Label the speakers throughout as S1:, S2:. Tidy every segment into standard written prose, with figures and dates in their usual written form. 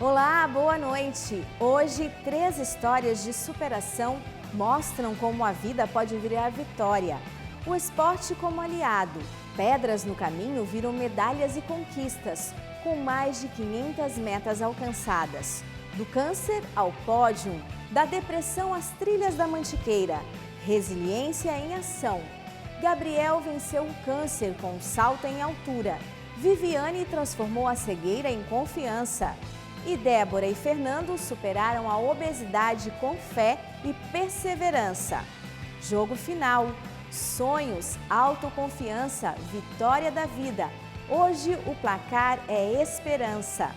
S1: Olá, boa noite! Hoje, 3 histórias de superação mostram como a vida pode virar vitória. O esporte como aliado. Pedras no caminho viram medalhas e conquistas, com mais de 500 metas alcançadas. Do câncer ao pódio, da depressão às trilhas da Mantiqueira. Resiliência em ação. Gabriel venceu o câncer com um salto em altura. Viviane transformou a cegueira em confiança. E Débora e Fernando superaram a obesidade com fé e perseverança. Jogo final. Sonhos, autoconfiança, vitória da vida. Hoje o placar é esperança.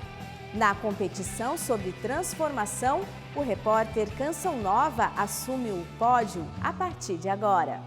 S1: Na competição sobre transformação, o repórter Canção Nova assume o pódio a partir de agora.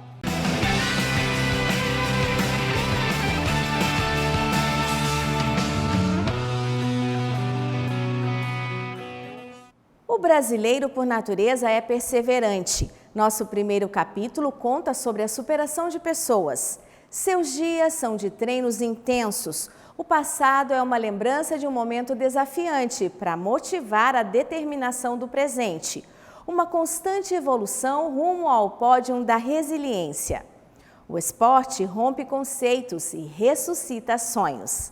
S1: O brasileiro, por natureza, é perseverante. Nosso primeiro capítulo conta sobre a superação de pessoas. Seus dias são de treinos intensos. O passado é uma lembrança de um momento desafiante para motivar a determinação do presente. Uma constante evolução rumo ao pódio da resiliência. O esporte rompe conceitos e ressuscita sonhos.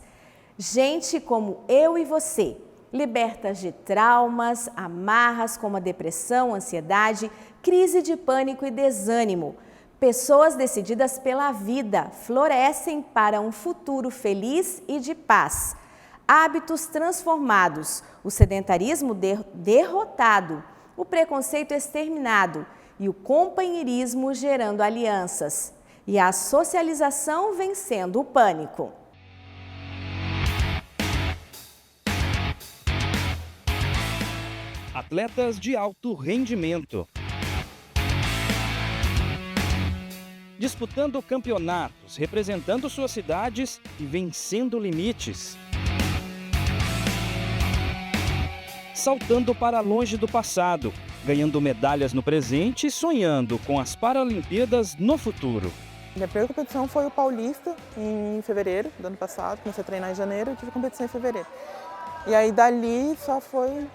S1: Gente como eu e você, libertas de traumas, amarras como a depressão, ansiedade, crise de pânico e desânimo. Pessoas decididas pela vida florescem para um futuro feliz e de paz. Hábitos transformados, o sedentarismo derrotado, o preconceito exterminado e o companheirismo gerando alianças. E a socialização vencendo o pânico.
S2: Atletas de alto rendimento. Disputando campeonatos, representando suas cidades e vencendo limites. Saltando para longe do passado, ganhando medalhas no presente e sonhando com as Paralimpíadas no futuro.
S3: Minha primeira competição foi o Paulista, em fevereiro do ano passado. Comecei a treinar em janeiro e tive competição em fevereiro. E aí dali só foi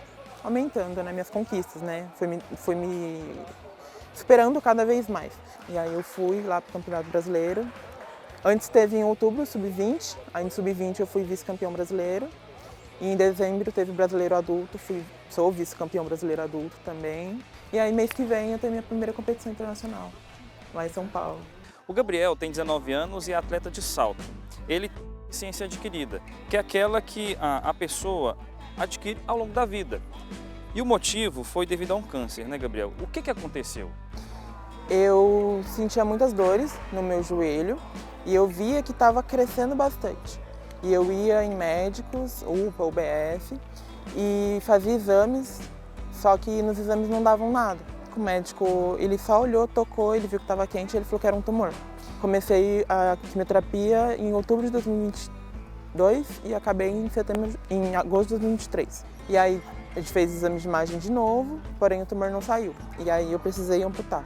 S3: aumentando, né, minhas conquistas, né? Fui me superando cada vez mais. E aí eu fui lá para o Campeonato Brasileiro. Antes teve em outubro o Sub-20, aí no Sub-20 eu fui vice-campeão brasileiro. E em dezembro teve o Brasileiro Adulto, sou vice-campeão brasileiro adulto também. E aí mês que vem eu tenho minha primeira competição internacional, lá em São Paulo.
S4: O Gabriel tem 19 anos e é atleta de salto. Ele tem ciência adquirida, que é aquela que a pessoa adquire ao longo da vida. E o motivo foi devido a um câncer, né, Gabriel? O que aconteceu?
S3: Eu sentia muitas dores no meu joelho e eu via que estava crescendo bastante. E eu ia em médicos, UPA, UBS, e fazia exames, só que nos exames não davam nada. O médico, ele só olhou, tocou, ele viu que estava quente e ele falou que era um tumor. Comecei a quimioterapia em outubro de 2022 e acabei em agosto de 2023. E aí a gente fez exame de imagem de novo, porém o tumor não saiu. E aí eu precisei amputar.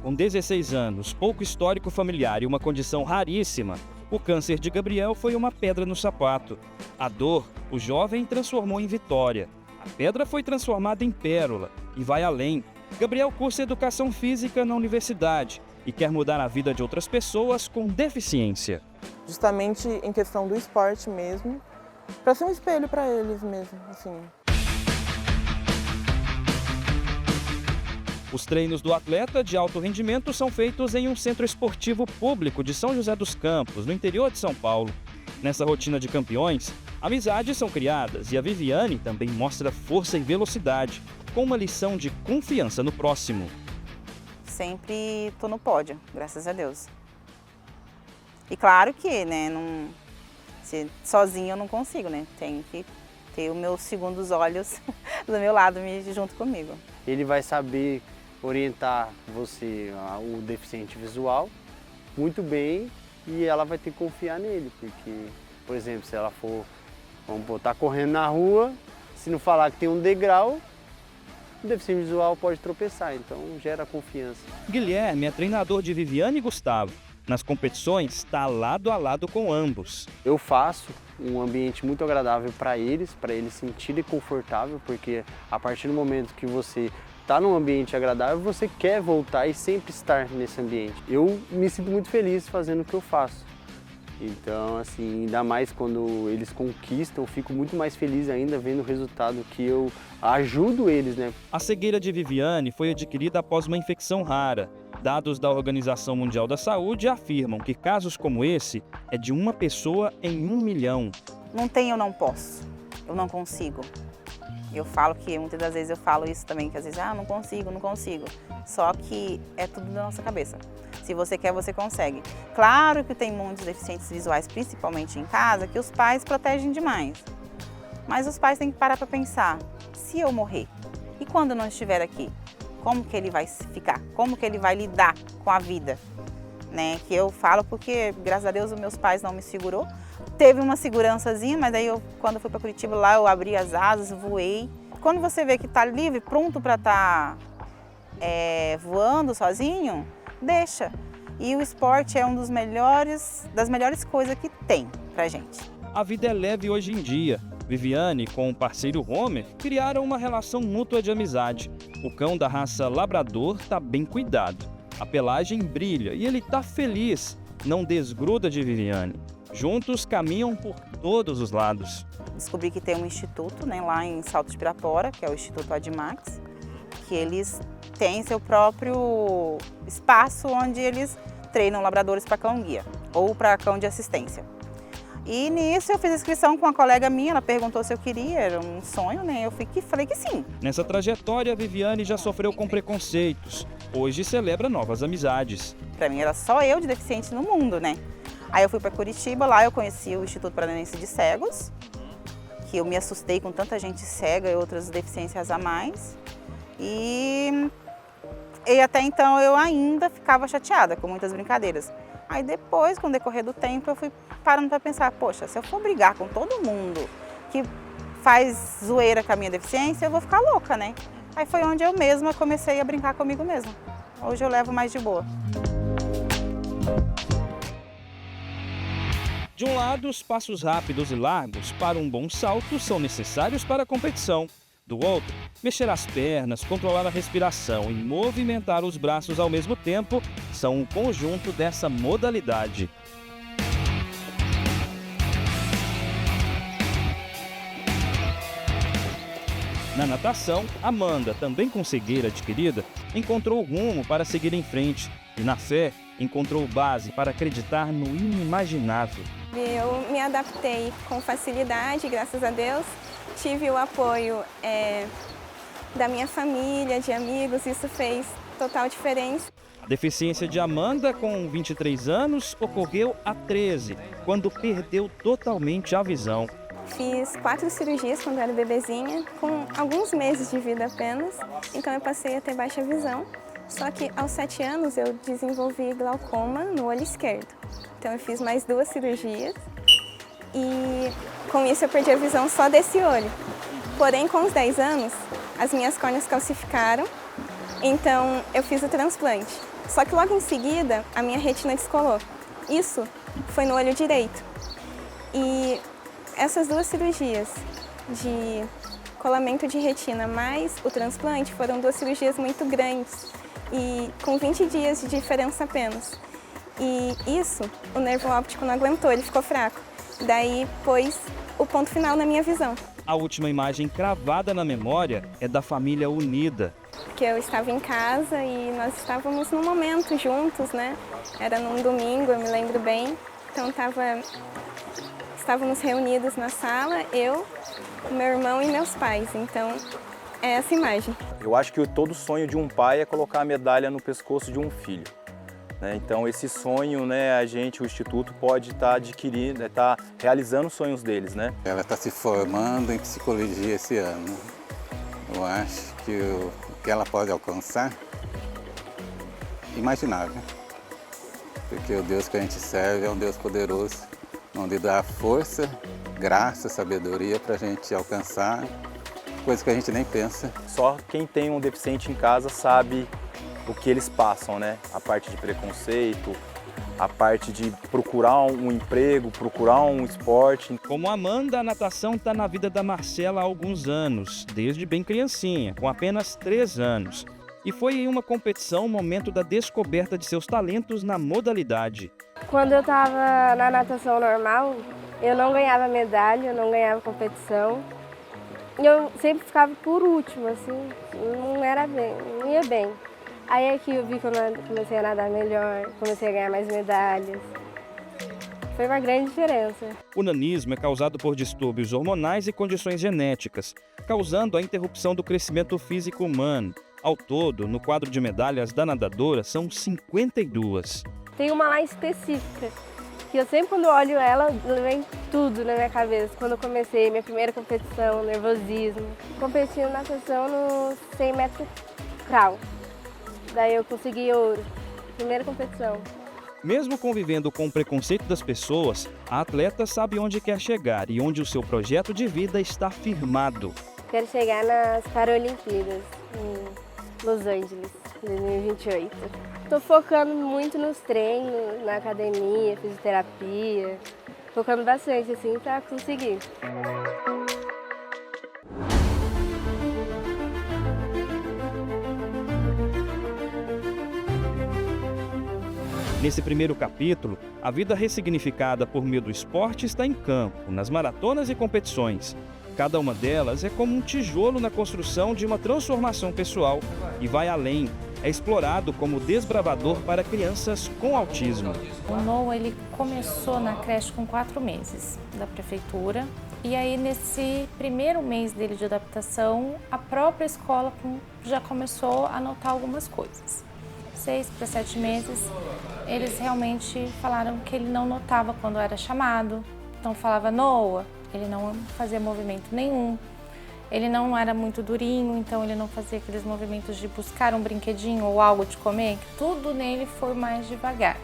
S2: Com 16 anos, pouco histórico familiar e uma condição raríssima, o câncer de Gabriel foi uma pedra no sapato. A dor, o jovem transformou em vitória. A pedra foi transformada em pérola e vai além. Gabriel cursa Educação Física na universidade e quer mudar a vida de outras pessoas com deficiência.
S3: Justamente em questão do esporte mesmo, para ser um espelho para eles mesmo, assim.
S2: Os treinos do atleta de alto rendimento são feitos em um centro esportivo público de São José dos Campos, no interior de São Paulo. Nessa rotina de campeões, amizades são criadas e a Viviane também mostra força e velocidade, com uma lição de confiança no próximo.
S5: Sempre estou no pódio, graças a Deus. E claro que, né, sozinha eu não consigo, né? Tem que ter os meus segundos olhos do meu lado junto comigo.
S6: Ele vai saber orientar você, o deficiente visual, muito bem, e ela vai ter que confiar nele, porque, por exemplo, se ela for, vamos botar, correndo na rua, se não falar que tem um degrau, o deficiente visual pode tropeçar, então gera confiança.
S2: Guilherme é treinador de Viviane e Gustavo. Nas competições, está lado a lado com ambos.
S6: Eu faço um ambiente muito agradável para eles se sentirem confortável, porque a partir do momento que você está num ambiente agradável, você quer voltar e sempre estar nesse ambiente. Eu me sinto muito feliz fazendo o que eu faço. Então, assim, ainda mais quando eles conquistam, fico muito mais feliz ainda vendo o resultado que eu ajudo eles, né?
S2: A cegueira de Viviane foi adquirida após uma infecção rara. Dados da Organização Mundial da Saúde afirmam que casos como esse é de uma pessoa em 1 milhão.
S5: Não tem, eu não posso, eu não consigo. Eu falo que muitas das vezes eu falo isso também, que às vezes, não consigo, não consigo. Só que é tudo da nossa cabeça. Se você quer, você consegue. Claro que tem muitos deficientes visuais, principalmente em casa, que os pais protegem demais. Mas os pais têm que parar para pensar, se eu morrer, e quando eu não estiver aqui? Como que ele vai ficar? Como que ele vai lidar com a vida? Né? Que eu falo porque, graças a Deus, os meus pais não me segurou. Teve uma segurançazinha, mas aí quando eu fui para Curitiba, lá eu abri as asas, voei. Quando você vê que está livre, pronto para estar voando sozinho, deixa. E o esporte é das melhores coisas que tem pra gente.
S2: A vida é leve hoje em dia. Viviane, com o parceiro Homer, criaram uma relação mútua de amizade. O cão da raça labrador está bem cuidado. A pelagem brilha e ele está feliz. Não desgruda de Viviane. Juntos caminham por todos os lados.
S5: Descobri que tem um instituto, né, lá em Salto de Pirapora, que é o Instituto Admax, que eles têm seu próprio espaço onde eles treinam labradores para cão-guia ou para cão de assistência. E nisso eu fiz inscrição com uma colega minha, ela perguntou se eu queria, era um sonho, né? Eu falei que sim.
S2: Nessa trajetória, a Viviane já sofreu com preconceitos. Hoje celebra novas amizades.
S5: Para mim era só eu de deficiente no mundo, né? Aí eu fui para Curitiba, lá eu conheci o Instituto Paranense de Cegos, que eu me assustei com tanta gente cega e outras deficiências a mais. E até então eu ainda ficava chateada com muitas brincadeiras. Aí depois, com o decorrer do tempo, eu fui parando para pensar, poxa, se eu for brigar com todo mundo que faz zoeira com a minha deficiência, eu vou ficar louca, né? Aí foi onde eu mesma comecei a brincar comigo mesma. Hoje eu levo mais de boa.
S2: De um lado, os passos rápidos e largos para um bom salto são necessários para a competição. Do outro, mexer as pernas, controlar a respiração e movimentar os braços ao mesmo tempo são um conjunto dessa modalidade. Na natação, Amanda, também com cegueira adquirida, encontrou rumo para seguir em frente e, na fé, encontrou base para acreditar no inimaginável.
S7: Eu me adaptei com facilidade, graças a Deus. Tive o apoio da minha família, de amigos, isso fez total diferença.
S2: A deficiência de Amanda, com 23 anos, ocorreu há 13, quando perdeu totalmente a visão.
S7: Fiz 4 cirurgias quando era bebezinha, com alguns meses de vida apenas, então eu passei a ter baixa visão. Só que aos 7 anos eu desenvolvi glaucoma no olho esquerdo. Então eu fiz mais 2 cirurgias e com isso eu perdi a visão só desse olho. Porém, com os 10 anos, as minhas córneas calcificaram, então eu fiz o transplante. Só que logo em seguida, a minha retina descolou. Isso foi no olho direito. E essas 2 cirurgias de colamento de retina mais o transplante foram 2 cirurgias muito grandes e com 20 dias de diferença apenas. E isso, o nervo óptico não aguentou, ele ficou fraco. Daí pôs o ponto final na minha visão.
S2: A última imagem cravada na memória é da família unida.
S7: Que eu estava em casa e nós estávamos num momento juntos, né? Era num domingo, eu me lembro bem. Então estávamos reunidos na sala, eu, meu irmão e meus pais. Então é essa imagem.
S8: Eu acho que todo sonho de um pai é colocar a medalha no pescoço de um filho. Então esse sonho, o Instituto pode estar adquirindo, estar realizando os sonhos deles, né?
S9: Ela está se formando em psicologia esse ano. Eu acho que o que ela pode alcançar, imaginável. Porque o Deus que a gente serve é um Deus poderoso, onde dá força, graça, sabedoria para a gente alcançar coisas que a gente nem pensa.
S8: Só quem tem um deficiente em casa sabe o que eles passam, né? A parte de preconceito, a parte de procurar um emprego, procurar um esporte.
S2: Como Amanda, a natação está na vida da Marcela há alguns anos, desde bem criancinha, com apenas 3 anos. E foi em uma competição o momento da descoberta de seus talentos na modalidade.
S10: Quando eu estava na natação normal, eu não ganhava medalha, eu não ganhava competição. E eu sempre ficava por último, assim, não ia bem. Aí aqui eu vi que eu comecei a nadar melhor, comecei a ganhar mais medalhas. Foi uma grande diferença.
S2: O nanismo é causado por distúrbios hormonais e condições genéticas, causando a interrupção do crescimento físico humano. Ao todo, no quadro de medalhas da nadadora, são 52.
S10: Tem uma lá específica, que eu sempre quando olho ela, vem tudo na minha cabeça. Quando eu comecei minha primeira competição, nervosismo. Competi na natação no 100 metros crawl. Daí eu consegui ouro, primeira competição.
S2: Mesmo convivendo com o preconceito das pessoas, a atleta sabe onde quer chegar e onde o seu projeto de vida está firmado.
S10: Quero chegar nas Paralimpíadas, em Los Angeles, 2028. Estou focando muito nos treinos, na academia, fisioterapia, focando bastante assim para conseguir.
S2: Nesse primeiro capítulo, a vida ressignificada por meio do esporte está em campo, nas maratonas e competições. Cada uma delas é como um tijolo na construção de uma transformação pessoal e vai além. É explorado como desbravador para crianças com autismo.
S11: O Noah, ele começou na creche com 4 meses da prefeitura. E aí, nesse primeiro mês dele de adaptação, a própria escola já começou a notar algumas coisas. 6 para 7 meses, eles realmente falaram que ele não notava quando era chamado. Então falava Noah, ele não fazia movimento nenhum. Ele não era muito durinho, então ele não fazia aqueles movimentos de buscar um brinquedinho ou algo de comer. Tudo nele foi mais devagar.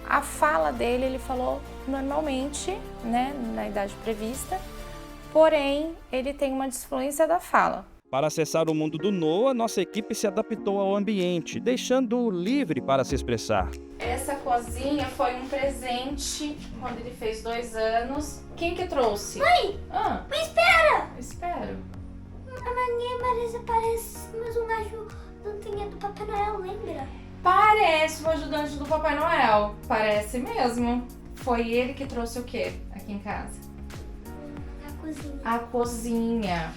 S11: A fala dele, ele falou normalmente, né, na idade prevista, porém ele tem uma disfluência da fala.
S2: Para acessar o mundo do Noah, nossa equipe se adaptou ao ambiente, deixando-o livre para se expressar.
S11: Essa cozinha foi um presente quando ele fez 2 anos. Quem que trouxe?
S12: Mãe! Mãe, espera!
S11: Espero.
S12: A Maninha parece mais um ajudantinha do Papai Noel, lembra?
S11: Parece o ajudante do Papai Noel. Parece mesmo. Foi ele que trouxe o quê aqui em casa?
S12: A cozinha.
S11: A cozinha.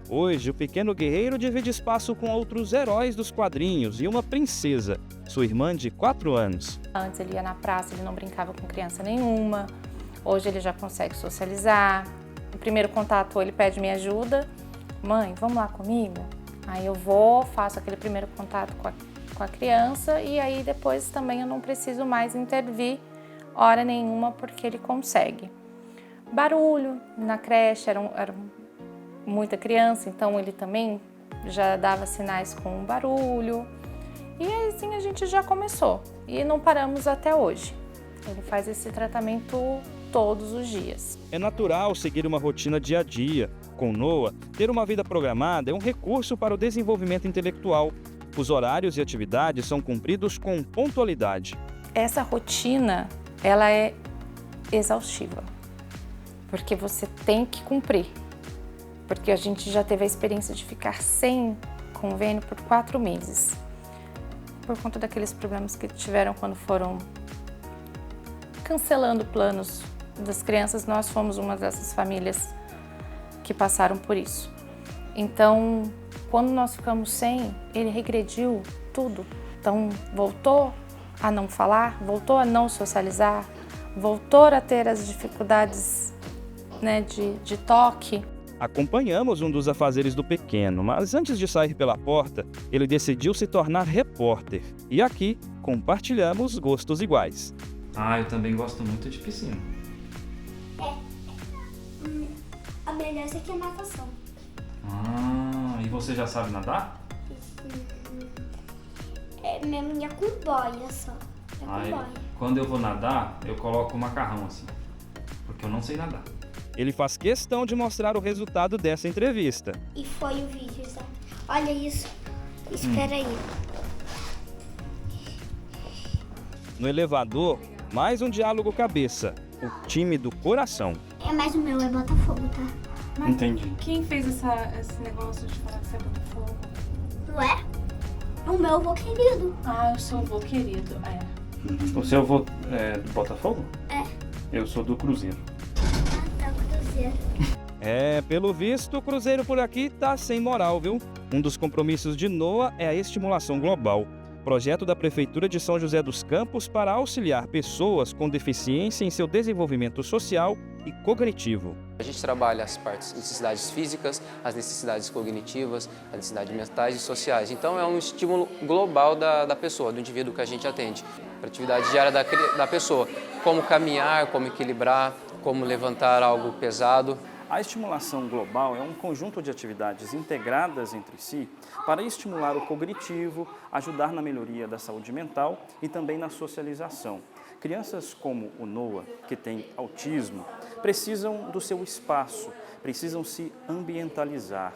S2: Hoje, o pequeno guerreiro divide espaço com outros heróis dos quadrinhos e uma princesa, sua irmã de 4 anos.
S11: Antes ele ia na praça, ele não brincava com criança nenhuma. Hoje ele já consegue socializar. No primeiro contato ele pede minha ajuda. Mãe, vamos lá comigo? Aí eu vou, faço aquele primeiro contato com a criança e aí depois também eu não preciso mais intervir hora nenhuma porque ele consegue. Barulho na creche, era muita criança, então ele também já dava sinais com barulho. E assim a gente já começou e não paramos até hoje. Ele faz esse tratamento todos os dias.
S2: É natural seguir uma rotina dia a dia. Com Noah, ter uma vida programada é um recurso para o desenvolvimento intelectual. Os horários e atividades são cumpridos com pontualidade.
S11: Essa rotina, ela é exaustiva, porque você tem que cumprir. Porque a gente já teve a experiência de ficar sem convênio por 4 meses. Por conta daqueles problemas que tiveram quando foram cancelando planos das crianças, nós fomos uma dessas famílias que passaram por isso. Então, quando nós ficamos sem, ele regrediu tudo. Então, voltou a não falar, voltou a não socializar, voltou a ter as dificuldades, né, de toque.
S2: Acompanhamos um dos afazeres do pequeno, mas antes de sair pela porta, ele decidiu se tornar repórter. E aqui, compartilhamos gostos iguais.
S13: Ah, eu também gosto muito de piscina.
S12: A melhor é que é natação.
S13: Ah, e você já sabe nadar?
S12: Minha minha com boia só.
S13: Quando eu vou nadar, eu coloco o macarrão assim, porque eu não sei nadar.
S2: Ele faz questão de mostrar o resultado dessa entrevista.
S12: E foi o vídeo, sabe? Olha isso. Espera aí.
S2: No elevador, mais um diálogo cabeça, o time do coração.
S12: É, mas o meu é Botafogo, tá?
S11: Mas
S2: entendi.
S11: Quem fez esse negócio de falar que você é Botafogo?
S12: Não é? É o meu avô querido.
S11: Ah, o seu avô querido, é.
S13: O seu avô é do Botafogo?
S12: É.
S13: Eu sou do Cruzeiro.
S12: Tá, Cruzeiro.
S2: Pelo visto, o Cruzeiro por aqui tá sem moral, viu? Um dos compromissos de NOA é a estimulação global, projeto da Prefeitura de São José dos Campos para auxiliar pessoas com deficiência em seu desenvolvimento social e cognitivo.
S14: A gente trabalha as necessidades físicas, as necessidades cognitivas, as necessidades mentais e sociais. Então é um estímulo global da pessoa, do indivíduo que a gente atende. Para a atividade diária da pessoa, como caminhar, como equilibrar, como levantar algo pesado.
S4: A estimulação global é um conjunto de atividades integradas entre si para estimular o cognitivo, ajudar na melhoria da saúde mental e também na socialização. Crianças como o Noah, que tem autismo, precisam do seu espaço, precisam se ambientalizar.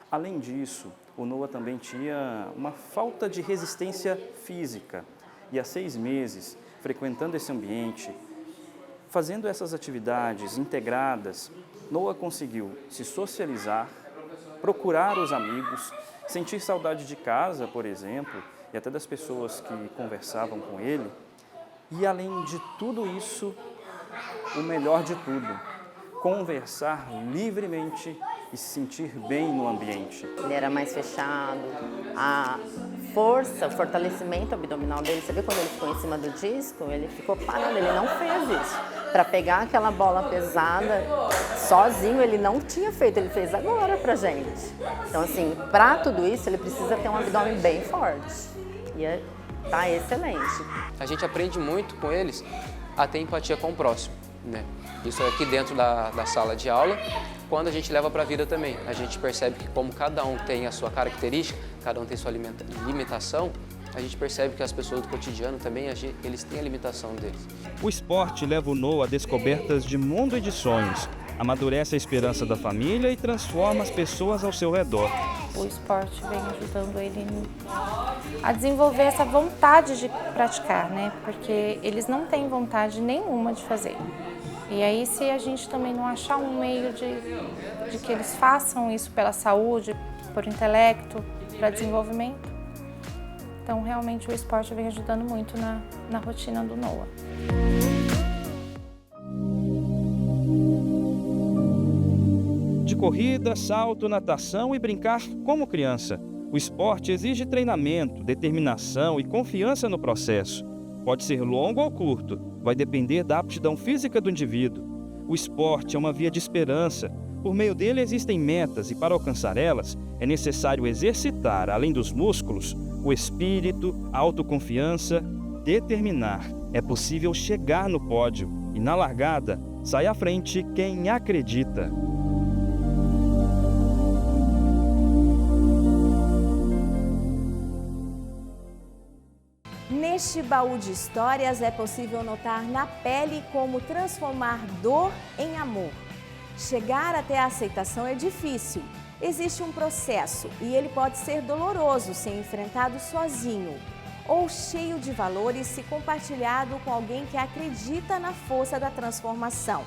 S4: Além disso, o Noah também tinha uma falta de resistência física e há 6 meses, frequentando esse ambiente, fazendo essas atividades integradas, Noah conseguiu se socializar, procurar os amigos, sentir saudade de casa, por exemplo, e até das pessoas que conversavam com ele. E além de tudo isso, o melhor de tudo, conversar livremente e se sentir bem no ambiente.
S5: Ele era mais fechado, a força, o fortalecimento abdominal dele, você vê quando ele ficou em cima do disco, ele ficou parado, ele não fez isso. Para pegar aquela bola pesada, sozinho ele não tinha feito, ele fez agora pra gente. Então assim, para tudo isso ele precisa ter um abdômen bem forte. E tá excelente.
S14: A gente aprende muito com eles a ter empatia com o próximo, né? Isso é aqui dentro da sala de aula. Quando a gente leva para a vida também, a gente percebe que como cada um tem a sua característica, cada um tem sua limitação, a gente percebe que as pessoas do cotidiano também, eles têm a limitação deles.
S2: O esporte leva o Noah a descobertas de mundo e de sonhos, amadurece a esperança da família e transforma as pessoas ao seu redor.
S11: O esporte vem ajudando ele a desenvolver essa vontade de praticar, né? Porque eles não têm vontade nenhuma de fazer. E aí, se a gente também não achar um meio de que eles façam isso pela saúde, por intelecto, para desenvolvimento, então realmente o esporte vem ajudando muito na rotina do Noah.
S2: De corrida, salto, natação e brincar como criança. O esporte exige treinamento, determinação e confiança no processo. Pode ser longo ou curto, vai depender da aptidão física do indivíduo. O esporte é uma via de esperança. Por meio dele existem metas e para alcançar elas é necessário exercitar, além dos músculos, o espírito, a autoconfiança, determinar. É possível chegar no pódio e na largada sai à frente quem acredita.
S1: Neste baú de histórias é possível notar na pele como transformar dor em amor. Chegar até a aceitação é difícil. Existe um processo e ele pode ser doloroso se enfrentado sozinho ou cheio de valores se compartilhado com alguém que acredita na força da transformação.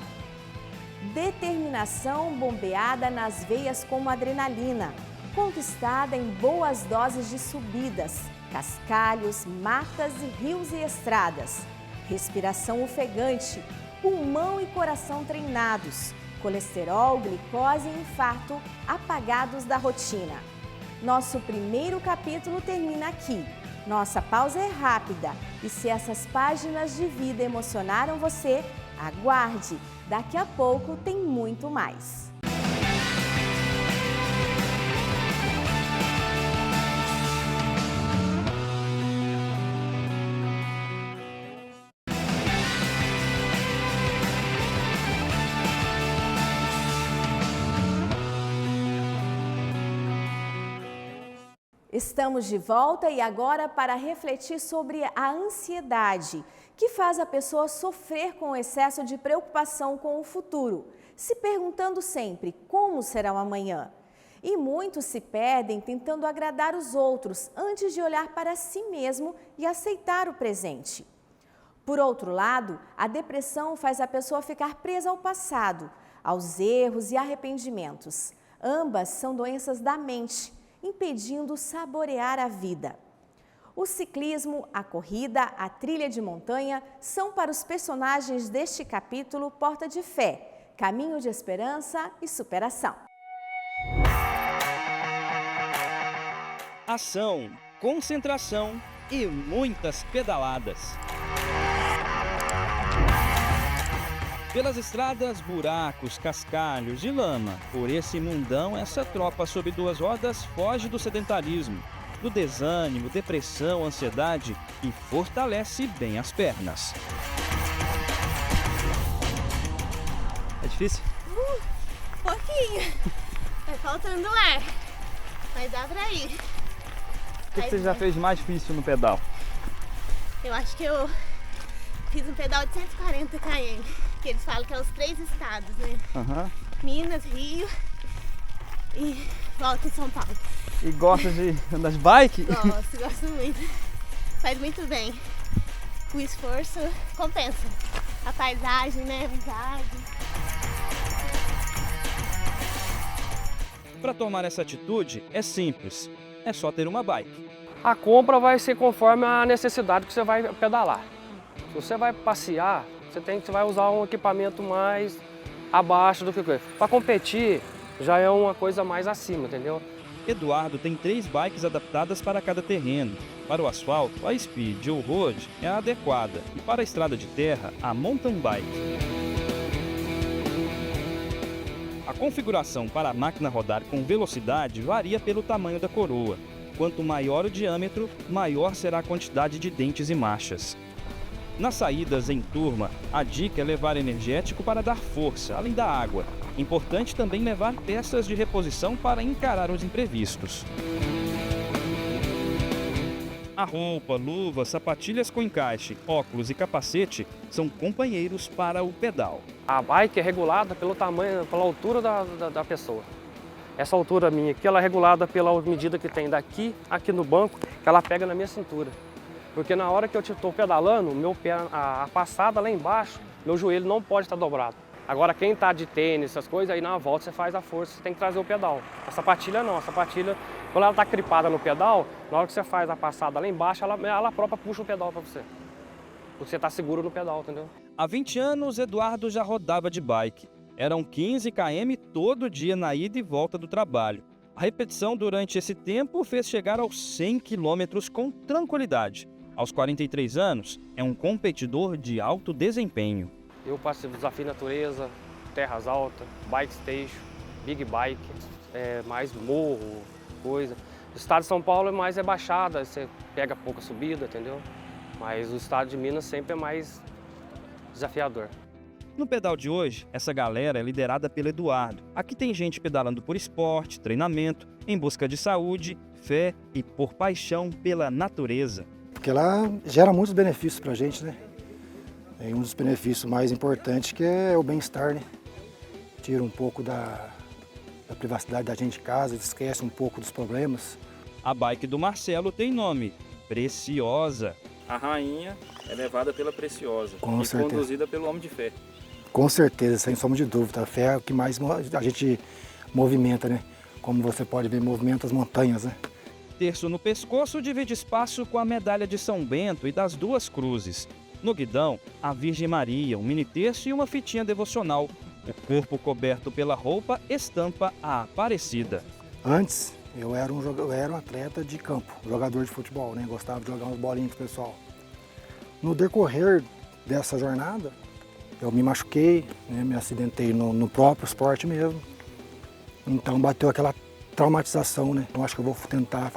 S1: Determinação bombeada nas veias como adrenalina, conquistada em boas doses de subidas, cascalhos, matas e rios e estradas. Respiração ofegante, pulmão e coração treinados, colesterol, glicose e infarto apagados da rotina. Nosso primeiro capítulo termina aqui. Nossa pausa é rápida e se essas páginas de vida emocionaram você, aguarde, daqui a pouco tem muito mais. Estamos de volta e agora para refletir sobre a ansiedade, que faz a pessoa sofrer com o excesso de preocupação com o futuro, se perguntando sempre como será o amanhã. E muitos se perdem tentando agradar os outros antes de olhar para si mesmo e aceitar o presente. Por outro lado, a depressão faz a pessoa ficar presa ao passado, aos erros e arrependimentos. Ambas são doenças da mente, impedindo saborear a vida. O ciclismo, a corrida, a trilha de montanha são para os personagens deste capítulo porta de fé, caminho de esperança e superação.
S2: Ação, concentração e muitas pedaladas. Pelas estradas, buracos, cascalhos e lama. Por esse mundão, essa tropa sob duas rodas foge do sedentarismo, do desânimo, depressão, ansiedade e fortalece bem as pernas. É difícil?
S15: Pouquinho. Tá faltando ar, mas dá pra ir.
S2: O que você já fez mais difícil no pedal?
S15: Eu acho que eu fiz um pedal de 140 km, que eles falam que é os 3 estados, né? Minas, Rio e volta em São Paulo.
S2: E gosta de andar de bike?
S15: Gosto muito. Faz muito bem. O esforço compensa. A paisagem, né? A amizade.
S2: Para tomar essa atitude é simples, é só ter uma bike.
S16: A compra vai ser conforme a necessidade que você vai pedalar. Se você vai passear, você vai usar um equipamento mais abaixo do que... Para competir, já é uma coisa mais acima, entendeu?
S2: Eduardo tem 3 bikes adaptadas para cada terreno. Para o asfalto, a Speed ou Road é a adequada e para a estrada de terra, a Mountain Bike. A configuração para a máquina rodar com velocidade varia pelo tamanho da coroa. Quanto maior o diâmetro, maior será a quantidade de dentes e marchas. Nas saídas em turma, a dica é levar energético para dar força, além da água. Importante também levar peças de reposição para encarar os imprevistos. A roupa, luva, sapatilhas com encaixe, óculos e capacete são companheiros para o pedal.
S16: A bike é regulada pelo tamanho, pela altura da pessoa. Essa altura minha aqui, ela é regulada pela medida que tem daqui, aqui no banco, que ela pega na minha cintura. Porque na hora que eu estou pedalando, meu pé, a passada lá embaixo, meu joelho não pode estar dobrado. Agora quem está de tênis, essas coisas, aí na volta você faz a força, você tem que trazer o pedal. A sapatilha não, a sapatilha, quando ela está gripada no pedal, na hora que você faz a passada lá embaixo, ela própria puxa o pedal para você. Você está seguro no pedal, entendeu?
S2: Há 20 anos, Eduardo já rodava de bike. Eram 15 km todo dia na ida e volta do trabalho. A repetição durante esse tempo fez chegar aos 100 km com tranquilidade. Aos 43 anos, é um competidor de alto desempenho.
S16: Eu passei desafio natureza, terras altas, bike station, big bike, mais morro, coisa. O estado de São Paulo é baixada, você pega pouca subida, entendeu? Mas o estado de Minas sempre é mais desafiador.
S2: No pedal de hoje, essa galera é liderada pelo Eduardo. Aqui tem gente pedalando por esporte, treinamento, em busca de saúde, fé e por paixão pela natureza.
S17: Porque ela gera muitos benefícios pra gente, né? E um dos benefícios mais importantes que é o bem-estar, né? Tira um pouco da privacidade da gente em casa, esquece um pouco dos problemas.
S2: A bike do Marcelo tem nome, Preciosa.
S4: A rainha é levada pela Preciosa
S17: Com
S4: e
S17: certeza.
S4: conduzida pelo Homem de Fé.
S17: Com certeza, sem sombra de dúvida. A fé é o que mais a gente movimenta, né? Como você pode ver, movimenta as montanhas, né?
S2: Terço no pescoço divide espaço com a medalha de São Bento e das duas cruzes. No guidão, a Virgem Maria, um mini terço e uma fitinha devocional. O corpo coberto pela roupa estampa a Aparecida.
S17: Antes, eu era um atleta de campo, jogador de futebol, né? Gostava de jogar umas bolinhas com o pessoal. No decorrer dessa jornada, eu me machuquei, né? Me acidentei no próprio esporte mesmo. Então bateu aquela traumatização, né? Eu acho que eu vou tentar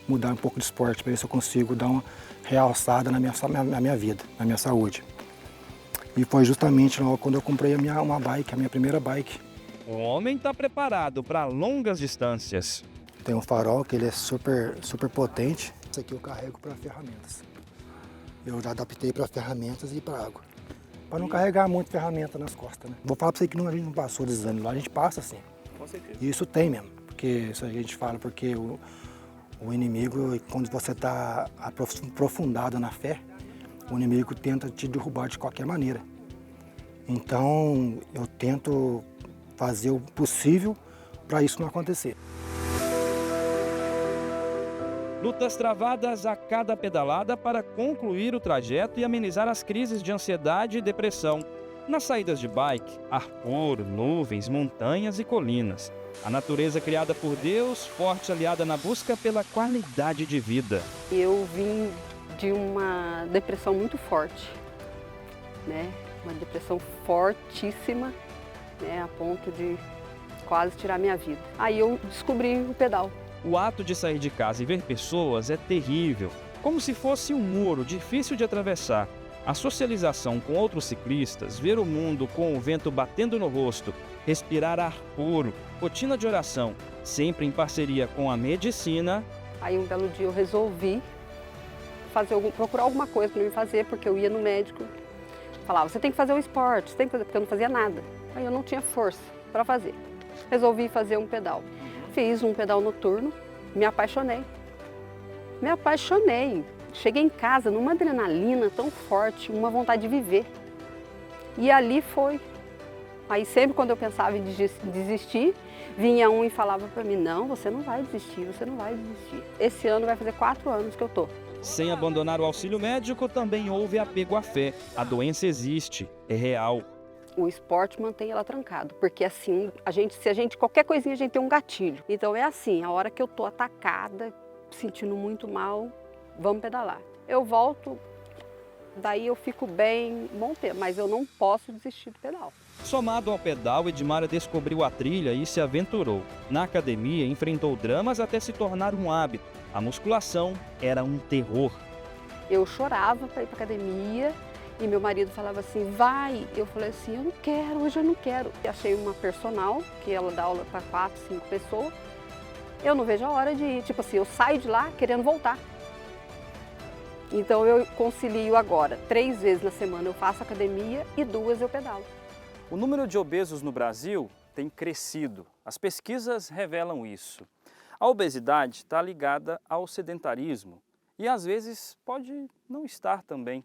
S17: mudar um pouco de esporte, para ver se eu consigo dar uma realçada na minha vida, na minha saúde. E foi justamente logo quando eu comprei uma bike, a minha primeira bike.
S2: O homem está preparado para longas distâncias.
S17: Tem um farol que ele é super potente. Esse aqui eu carrego para ferramentas. Eu já adaptei para ferramentas e para água. Para não carregar muito ferramenta nas costas, né? Vou falar para você que a gente não passou desânimo lá, a gente passa assim.
S4: Com certeza.
S17: E isso tem mesmo, porque isso a gente fala, porque o inimigo, quando você está aprofundado na fé, o inimigo tenta te derrubar de qualquer maneira. Então, eu tento fazer o possível para isso não acontecer.
S2: Lutas travadas a cada pedalada para concluir o trajeto e amenizar as crises de ansiedade e depressão. Nas saídas de bike, ar puro, nuvens, montanhas e colinas. A natureza criada por Deus, forte aliada na busca pela qualidade de vida.
S18: Eu vim de uma depressão muito forte, né? Uma depressão fortíssima, né? A ponto de quase tirar minha vida. Aí eu descobri o pedal.
S2: O ato de sair de casa e ver pessoas é terrível, como se fosse um muro difícil de atravessar. A socialização com outros ciclistas, ver o mundo com o vento batendo no rosto, respirar ar puro, rotina de oração, sempre em parceria com a medicina.
S18: Aí um belo dia eu resolvi procurar alguma coisa para me fazer, porque eu ia no médico, falava, você tem que fazer um esporte, você tem que fazer, porque eu não fazia nada. Aí eu não tinha força para fazer. Resolvi fazer um pedal. Fiz um pedal noturno, me apaixonei. Me apaixonei. Cheguei em casa numa adrenalina tão forte, uma vontade de viver. E ali foi. Aí sempre quando eu pensava em desistir, vinha um e falava para mim, não, você não vai desistir, você não vai desistir. Esse ano vai fazer 4 anos que eu tô.
S2: Sem abandonar o auxílio médico, também houve apego à fé. A doença existe, é real.
S18: O esporte mantém ela trancada, porque assim, qualquer coisinha a gente tem um gatilho. Então é assim, a hora que eu tô atacada, sentindo muito mal, vamos pedalar. Eu volto, daí eu fico bem, bom tempo, mas eu não posso desistir do pedal.
S2: Somado ao pedal, Edmara descobriu a trilha e se aventurou. Na academia, enfrentou dramas até se tornar um hábito. A musculação era um terror.
S18: Eu chorava para ir para academia e meu marido falava assim, vai. Eu falei assim, eu não quero, hoje eu não quero. Achei uma personal, que ela dá aula para 4, 5 pessoas. Eu não vejo a hora de ir. Tipo assim, eu saio de lá querendo voltar. Então eu concilio agora. 3 vezes na semana eu faço academia e 2 eu pedalo.
S4: O número de obesos no Brasil tem crescido. As pesquisas revelam isso. A obesidade está ligada ao sedentarismo e às vezes pode não estar também.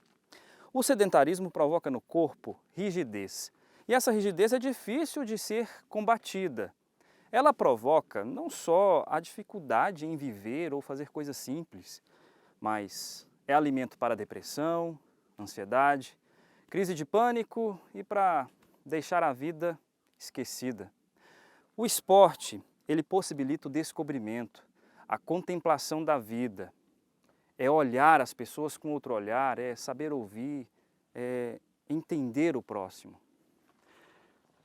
S4: O sedentarismo provoca no corpo rigidez e essa rigidez é difícil de ser combatida. Ela provoca não só a dificuldade em viver ou fazer coisas simples, mas é alimento para depressão, ansiedade, crise de pânico e para deixar a vida esquecida. O esporte, ele possibilita o descobrimento, a contemplação da vida. É olhar as pessoas com outro olhar, é saber ouvir, é entender o próximo.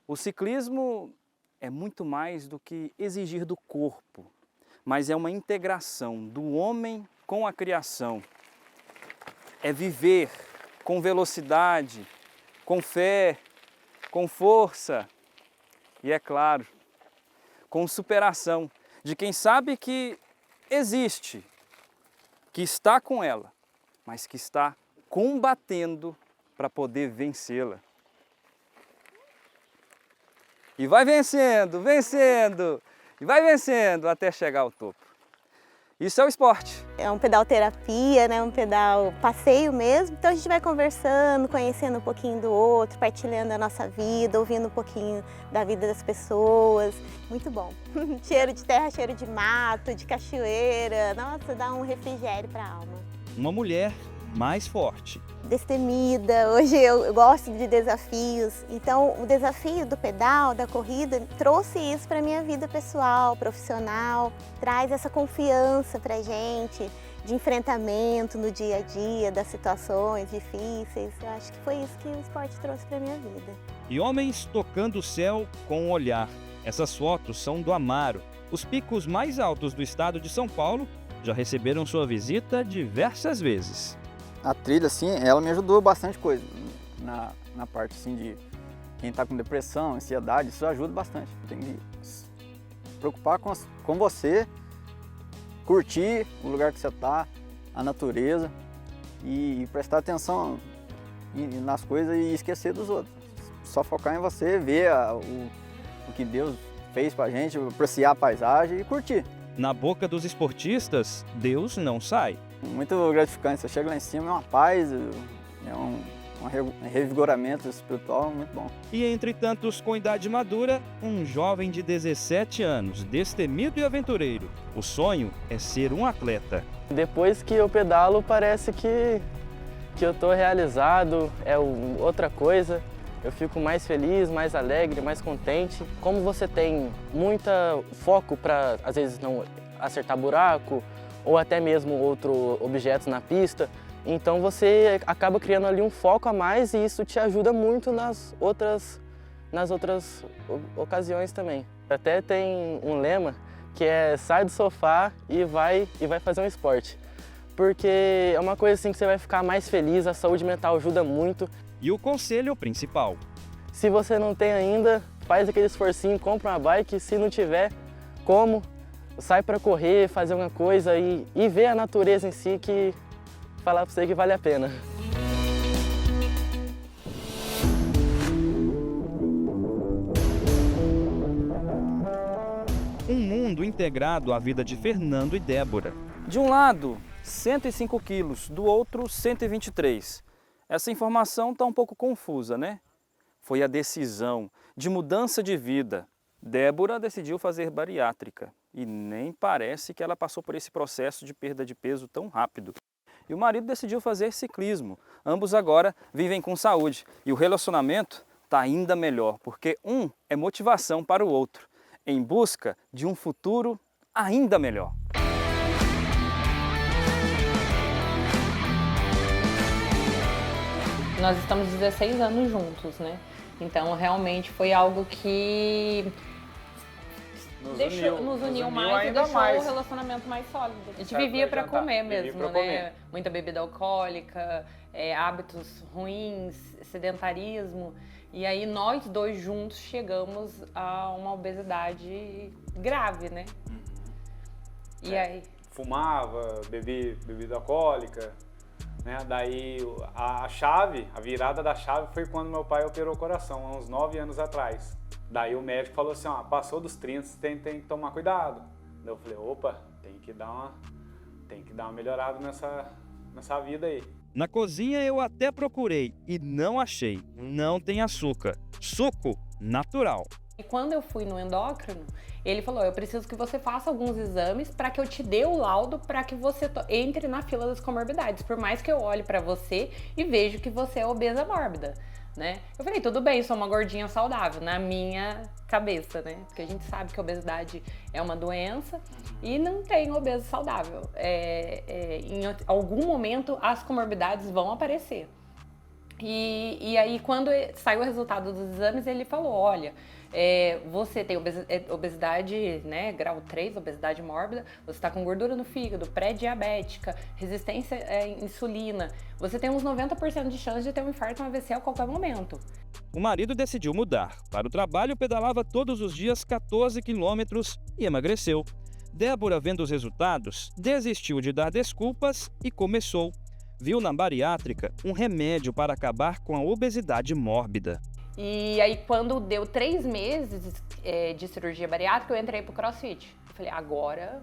S4: O ciclismo é muito mais do que exigir do corpo, mas é uma integração do homem com a criação. É viver com velocidade, com fé, com força e, é claro, com superação de quem sabe que existe, que está com ela, mas que está combatendo para poder vencê-la. E vai vencendo, vencendo, e vai vencendo até chegar ao topo. Isso é o esporte.
S15: É um pedal terapia, né? Um pedal passeio mesmo. Então a gente vai conversando, conhecendo um pouquinho do outro, partilhando a nossa vida, ouvindo um pouquinho da vida das pessoas. Muito bom. Cheiro de terra, cheiro de mato, de cachoeira. Nossa, dá um refrigério para a alma.
S2: Uma mulher mais forte.
S15: Destemida, hoje eu gosto de desafios, então o desafio do pedal, da corrida, trouxe isso para a minha vida pessoal, profissional, traz essa confiança para a gente, de enfrentamento no dia a dia, das situações difíceis. Eu acho que foi isso que o esporte trouxe para a minha vida.
S2: E homens tocando o céu com o olhar. Essas fotos são do Amaro. Os picos mais altos do estado de São Paulo já receberam sua visita diversas vezes.
S19: A trilha, assim, ela me ajudou bastante coisa na parte, assim, de quem está com depressão, ansiedade, isso ajuda bastante. Tem que se preocupar com você, curtir o lugar que você está, a natureza e prestar atenção nas coisas e esquecer dos outros. Só focar em você, ver o que Deus fez pra gente, apreciar a paisagem e curtir.
S2: Na boca dos esportistas, Deus não sai.
S19: Muito gratificante, você chega lá em cima, é uma paz, É um revigoramento espiritual muito bom.
S2: E entre tantos com idade madura, um jovem de 17 anos, destemido e aventureiro. O sonho é ser um atleta.
S20: Depois que eu pedalo, parece que eu tô realizado, é outra coisa. Eu fico mais feliz, mais alegre, mais contente. Como você tem muito foco para, às vezes, não acertar buraco ou até mesmo outros objetos na pista, então você acaba criando ali um foco a mais e isso te ajuda muito nas outras ocasiões também. Até tem um lema que é sai do sofá e vai fazer um esporte. Porque é uma coisa assim que você vai ficar mais feliz, a saúde mental ajuda muito.
S2: E o conselho principal:
S20: se você não tem ainda, faz aquele esforcinho, compra uma bike, se não tiver, como, sai para correr, fazer alguma coisa e ver a natureza em si que falar para você que vale a pena.
S2: Um mundo integrado à vida de Fernando e Débora.
S4: De um lado, 105 quilos, do outro, 123. Essa informação está um pouco confusa, né? Foi a decisão de mudança de vida. Débora decidiu fazer bariátrica e nem parece que ela passou por esse processo de perda de peso tão rápido. E o marido decidiu fazer ciclismo. Ambos agora vivem com saúde e o relacionamento está ainda melhor, porque um é motivação para o outro, em busca de um futuro ainda melhor.
S21: Nós estamos 16 anos juntos, né? Então realmente foi algo que nos uniu mais e deixou o relacionamento mais sólido. A gente vivia para comer mesmo, né? Muita bebida alcoólica, hábitos ruins, sedentarismo. E aí nós dois juntos chegamos a uma obesidade grave, né? E aí?
S22: Fumava, bebida alcoólica, né? Daí a virada da chave foi quando meu pai operou o coração, há uns 9 anos atrás. Daí o médico falou assim, ó, passou dos 30, tem que tomar cuidado. Daí eu falei, opa, tem que dar uma melhorada nessa vida aí.
S2: Na cozinha eu até procurei e não achei. Não tem açúcar. Suco natural.
S21: E quando eu fui no endócrino, ele falou, eu preciso que você faça alguns exames para que eu te dê o laudo para que você entre na fila das comorbidades. Por mais que eu olhe para você e vejo que você é obesa mórbida. Né? Eu falei, tudo bem, sou uma gordinha saudável, na minha cabeça, né? Porque a gente sabe que a obesidade é uma doença e não tem obeso saudável. Em algum momento as comorbidades vão aparecer. E aí quando saiu o resultado dos exames, ele falou, olha, você tem obesidade, né, grau 3, obesidade mórbida, você está com gordura no fígado, pré-diabética, resistência à insulina, você tem uns 90% de chance de ter um infarto, um AVC a qualquer momento.
S2: O marido decidiu mudar. Para o trabalho, pedalava todos os dias 14 quilômetros e emagreceu. Débora, vendo os resultados, desistiu de dar desculpas e começou. Viu na bariátrica um remédio para acabar com a obesidade mórbida.
S21: E aí, quando deu 3 meses de cirurgia bariátrica, eu entrei pro CrossFit. Eu falei, agora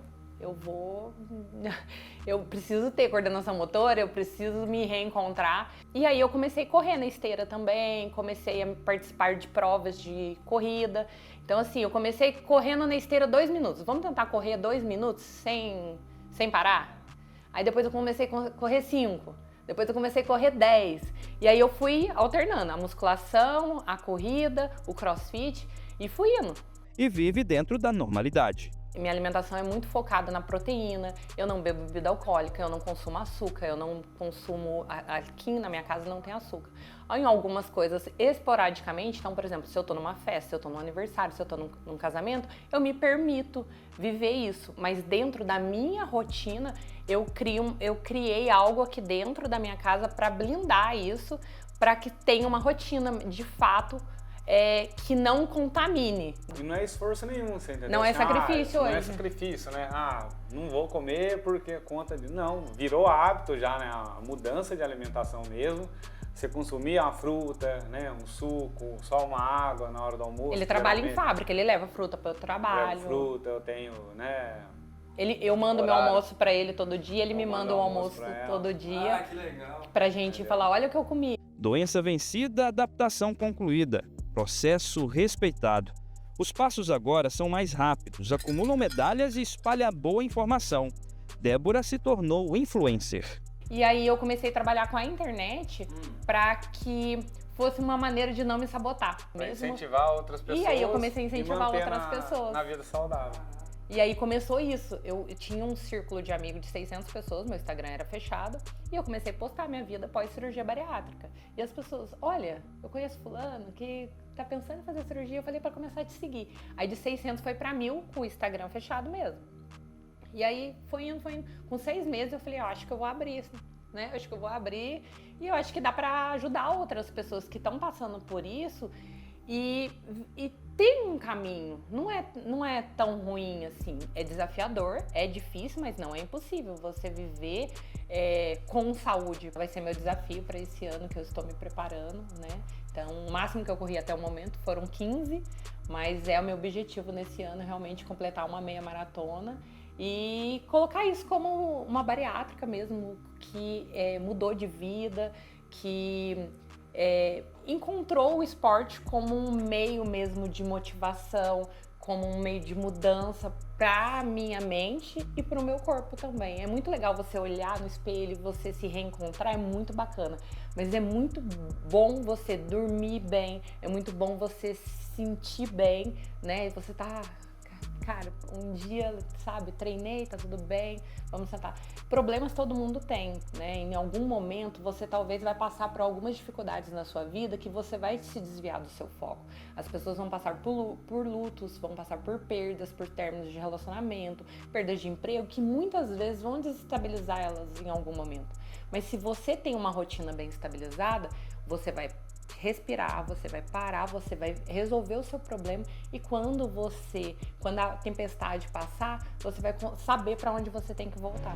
S21: eu preciso ter coordenação motora, eu preciso me reencontrar. E aí eu comecei a correr na esteira também, comecei a participar de provas de corrida. Então assim, eu comecei correndo na esteira 2 minutos. Vamos tentar correr 2 minutos sem parar? Aí depois eu comecei a correr 5. Depois eu comecei a correr 10. E aí eu fui alternando a musculação, a corrida, o crossfit e fui indo.
S2: E vive dentro da normalidade.
S21: Minha alimentação é muito focada na proteína, eu não bebo bebida alcoólica, eu não consumo açúcar, eu não consumo... Aqui na minha casa não tem açúcar. Em algumas coisas, esporadicamente, então, por exemplo, se eu tô numa festa, se eu tô num aniversário, se eu tô num casamento, eu me permito viver isso. Mas dentro da minha rotina, eu criei algo aqui dentro da minha casa para blindar isso, para que tenha uma rotina de fato que não contamine.
S22: E não é esforço nenhum, você entendeu?
S21: Não é sacrifício hoje.
S22: Não é sacrifício, né? Não vou comer porque conta de... Não, virou hábito já, né? A mudança de alimentação mesmo. Você consumia uma fruta, né? Um suco, só uma água na hora do almoço.
S21: Ele trabalha em fábrica, ele leva fruta para o trabalho.
S22: Levo fruta, eu tenho, né?
S21: Eu mando meu almoço para ele todo dia, ele me manda o almoço todo dia.
S13: Ah, que legal.
S21: Pra gente falar, olha o que eu comi.
S2: Doença vencida, adaptação concluída. Processo respeitado. Os passos agora são mais rápidos, acumulam medalhas e espalham boa informação. Débora se tornou influencer.
S21: E aí eu comecei a trabalhar com a internet para que fosse uma maneira de não me sabotar.
S22: Pra incentivar outras pessoas.
S21: E aí eu comecei a incentivar outras
S22: na,
S21: pessoas.
S22: Na vida saudável.
S21: E aí começou isso. Eu tinha um círculo de amigos de 600 pessoas, meu Instagram era fechado, e eu comecei a postar minha vida após cirurgia bariátrica. E as pessoas, olha, eu conheço fulano que tá pensando em fazer cirurgia, eu falei para começar a te seguir. Aí de 600 foi para 1000 com o Instagram fechado mesmo. E aí foi indo. Com 6 meses eu falei, acho que eu vou abrir isso, né? Acho que eu vou abrir e eu acho que dá para ajudar outras pessoas que estão passando por isso. E tem um caminho, não é tão ruim assim, é desafiador, é difícil, mas não é impossível você viver com saúde. Vai ser meu desafio para esse ano que eu estou me preparando, né? Então, o máximo que eu corri até o momento foram 15, mas é o meu objetivo nesse ano realmente completar uma meia maratona e colocar isso como uma bariátrica mesmo, que mudou de vida, que encontrou o esporte como um meio mesmo de motivação, como um meio de mudança para a minha mente e para o meu corpo também. É muito legal você olhar no espelho, você se reencontrar, é muito bacana. Mas é muito bom você dormir bem, é muito bom você se sentir bem, né? Você tá... Cara, um dia, sabe, treinei, tá tudo bem, vamos sentar. Problemas todo mundo tem, né? Em algum momento você talvez vai passar por algumas dificuldades na sua vida que você vai se desviar do seu foco. As pessoas vão passar por lutos, vão passar por perdas, por términos de relacionamento, perdas de emprego, que muitas vezes vão desestabilizar elas em algum momento. Mas se você tem uma rotina bem estabilizada, você vai respirar, você vai parar, você vai resolver o seu problema e quando a tempestade passar, você vai saber para onde você tem que voltar.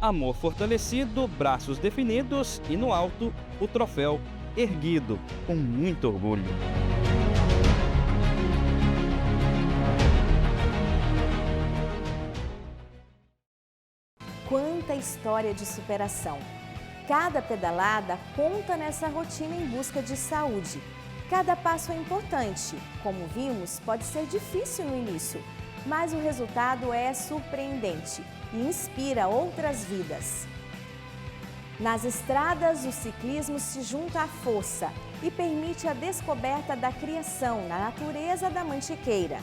S2: Amor fortalecido, braços definidos e no alto o troféu erguido com muito orgulho.
S1: Quanta história de superação! Cada pedalada conta nessa rotina em busca de saúde. Cada passo é importante. Como vimos, pode ser difícil no início, mas o resultado é surpreendente e inspira outras vidas. Nas estradas, o ciclismo se junta à força e permite a descoberta da criação na natureza da Mantiqueira.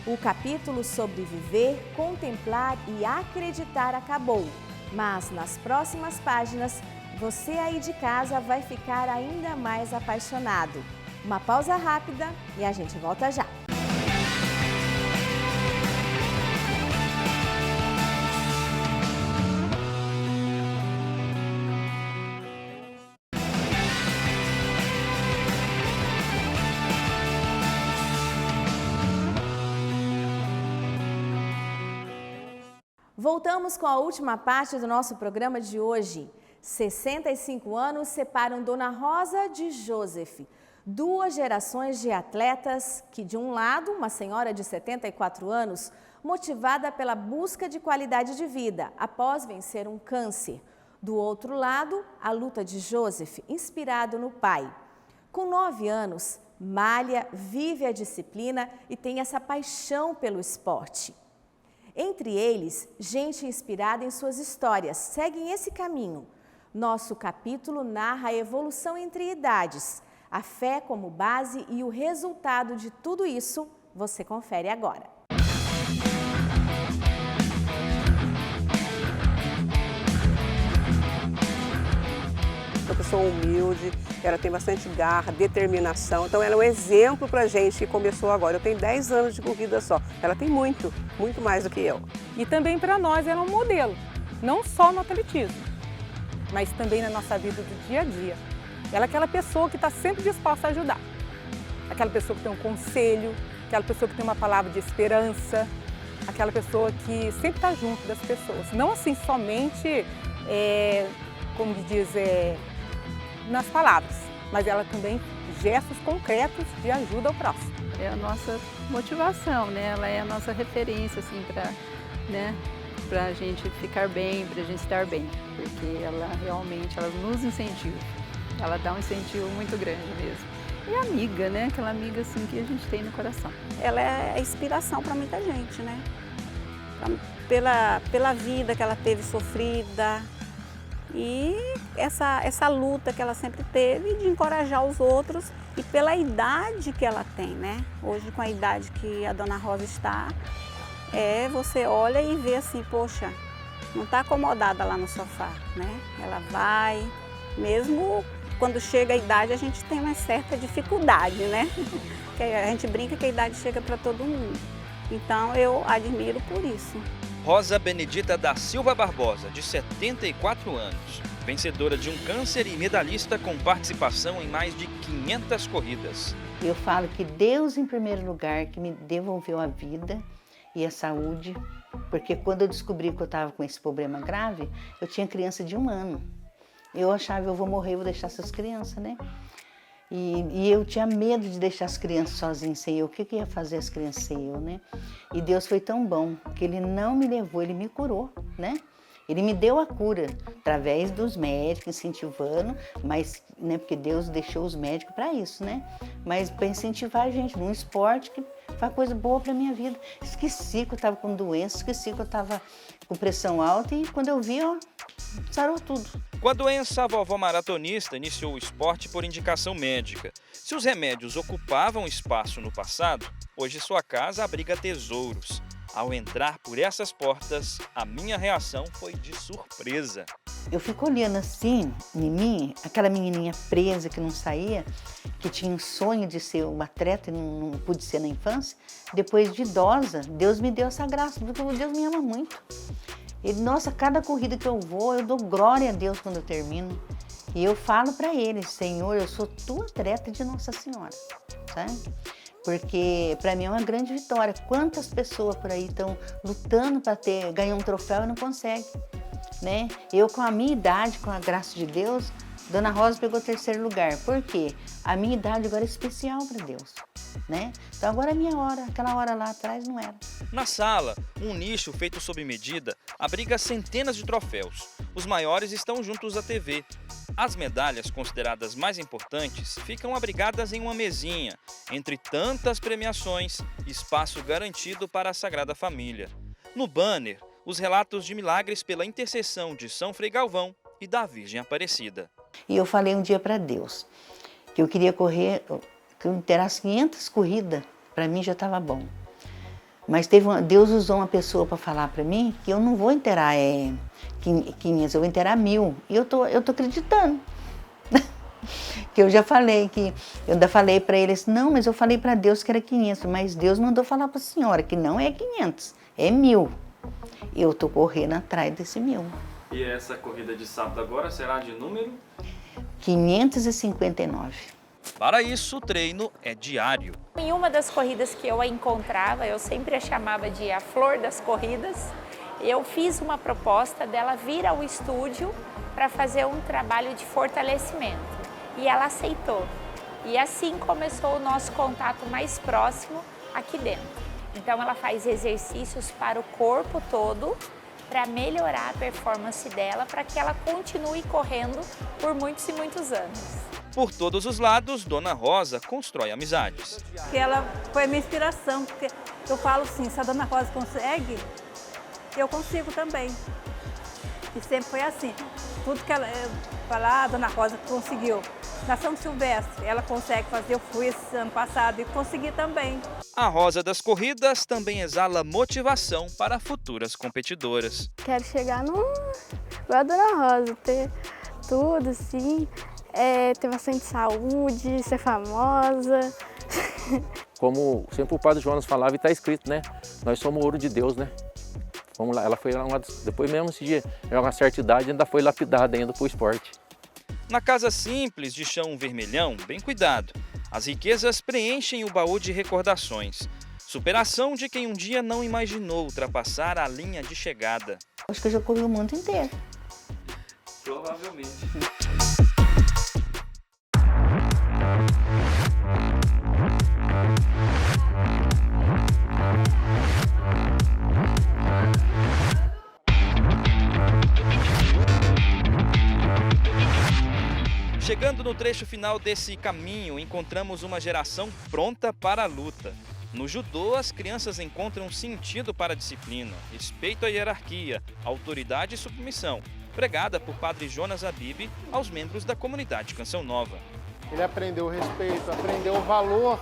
S1: O capítulo sobre viver, contemplar e acreditar acabou, mas nas próximas páginas, você aí de casa vai ficar ainda mais apaixonado. Uma pausa rápida e a gente volta já. Voltamos com a última parte do nosso programa de hoje. 65 anos separam Dona Rosa de Joseph. Duas gerações de atletas que, de um lado, uma senhora de 74 anos, motivada pela busca de qualidade de vida após vencer um câncer. Do outro lado, a luta de Joseph, inspirado no pai. Com 9 anos, malha, vive a disciplina e tem essa paixão pelo esporte. Entre eles, gente inspirada em suas histórias, seguem esse caminho. Nosso capítulo narra a evolução entre idades, a fé como base e o resultado de tudo isso você confere agora.
S3: Uma pessoa humilde, ela tem bastante garra, determinação, então ela é um exemplo pra gente que começou agora. Eu tenho 10 anos de corrida só, ela tem muito mais do que eu.
S6: E também para nós ela é um modelo, não só no atletismo, mas também na nossa vida do dia a dia. Ela é aquela pessoa que está sempre disposta a ajudar, aquela pessoa que tem um conselho, aquela pessoa que tem uma palavra de esperança, aquela pessoa que sempre está junto das pessoas. Não assim somente, como diz, nas palavras, mas ela também gestos concretos de ajuda ao próximo.
S7: é a nossa motivação, né? Ela é a nossa referência, assim, para a gente ficar bem, para a gente estar bem, porque ela realmente nos incentiva. Ela dá um incentivo muito grande mesmo. E amiga, né? Aquela amiga assim que a gente tem no coração.
S9: Ela é inspiração para muita gente, né? Pela vida que ela teve sofrida e essa luta que ela sempre teve de encorajar os outros e pela idade que ela tem, né? Hoje, com a idade que a Dona Rosa está, você olha e vê assim, poxa, não está acomodada lá no sofá, né? Ela vai, mesmo quando chega a idade, a gente tem uma certa dificuldade, né? A gente brinca que a idade chega para todo mundo. Então, eu admiro por isso.
S2: Rosa Benedita da Silva Barbosa, de 74 anos, vencedora de um câncer e medalhista com participação em mais de 500 corridas.
S23: Eu falo que Deus em primeiro lugar, que me devolveu a vida e a saúde, porque quando eu descobri que eu estava com esse problema grave, eu tinha criança de 1 ano. Eu achava, eu vou morrer, eu vou deixar essas crianças, né? E eu tinha medo de deixar as crianças sozinhas sem eu. O que ia fazer as crianças sem eu, né? E Deus foi tão bom que Ele não me levou, Ele me curou, né? Ele me deu a cura através dos médicos, incentivando, mas, né, porque Deus deixou os médicos para isso, né? Mas para incentivar a gente num esporte que faz coisa boa para minha vida. Esqueci que eu estava com doença, esqueci que eu estava com pressão alta e quando eu vi, ó, sarou tudo.
S2: Com a doença, a vovó maratonista iniciou o esporte por indicação médica. Se os remédios ocupavam espaço no passado, hoje sua casa abriga tesouros. Ao entrar por essas portas, a minha reação foi de surpresa.
S23: Eu fico olhando assim, em mim, aquela menininha presa que não saía, que tinha um sonho de ser uma atleta e não pude ser na infância. Depois de idosa, Deus me deu essa graça, porque Deus me ama muito. Ele, nossa, cada corrida que eu vou, eu dou glória a Deus quando eu termino. E eu falo para Ele, Senhor, eu sou tua atleta de Nossa Senhora, sabe? Porque para mim é uma grande vitória. Quantas pessoas por aí estão lutando para ganhar um troféu e não conseguem, né? Eu, com a minha idade, com a graça de Deus, Dona Rosa pegou o 3º lugar. Por quê? A minha idade agora é especial para Deus, né? Então agora é minha hora, aquela hora lá atrás não era.
S2: Na sala, um nicho feito sob medida abriga centenas de troféus. Os maiores estão juntos à TV. As medalhas consideradas mais importantes ficam abrigadas em uma mesinha. Entre tantas premiações, espaço garantido para a Sagrada Família. No banner, os relatos de milagres pela intercessão de São Frei Galvão e da Virgem Aparecida.
S23: E eu falei um dia para Deus que eu queria correr, que eu inteirasse 500 corridas, para mim já estava bom. Mas Deus usou uma pessoa para falar para mim que eu não vou inteirar 500, eu vou inteirar 1000. E eu tô acreditando. Que eu já falei, eu ainda falei para ele assim, não, mas eu falei para Deus que era 500, mas Deus mandou falar para a senhora que não é 500, é 1000. Eu tô correndo atrás desse 1000.
S13: E essa corrida de sábado agora será de número?
S23: 559.
S2: Para isso, o treino é diário.
S24: Em uma das corridas que eu a encontrava, eu sempre a chamava de a flor das corridas, eu fiz uma proposta dela vir ao estúdio para fazer um trabalho de fortalecimento. E ela aceitou. E assim começou o nosso contato mais próximo aqui dentro. Então ela faz exercícios para o corpo todo, para melhorar a performance dela, para que ela continue correndo por muitos e muitos anos.
S2: Por todos os lados, Dona Rosa constrói amizades.
S25: Que ela foi a minha inspiração, porque eu falo assim, se a Dona Rosa consegue, eu consigo também. E sempre foi assim. Tudo que ela fala, a Dona Rosa conseguiu. Na São Silvestre, ela consegue fazer, eu fui esse ano passado e consegui também.
S2: A Rosa das Corridas também exala motivação para futuras competidoras.
S10: Quero chegar igual a Dona Rosa, ter tudo assim, ter bastante saúde, ser famosa.
S26: Como sempre o Padre Jonas falava e está escrito, né? Nós somos ouro de Deus, né? Vamos lá, ela foi depois mesmo esse dia, uma certa idade, ainda foi lapidada ainda para o esporte.
S2: Na casa simples de chão vermelhão, bem cuidado, as riquezas preenchem o baú de recordações. Superação de quem um dia não imaginou ultrapassar a linha de chegada.
S23: Acho que eu já corri o mundo inteiro.
S13: Provavelmente.
S2: Chegando no trecho final desse caminho, encontramos uma geração pronta para a luta. No judô, as crianças encontram sentido para a disciplina, respeito à hierarquia, autoridade e submissão, pregada por Padre Jonas Habib aos membros da comunidade Canção Nova.
S5: Ele aprendeu o respeito, aprendeu o valor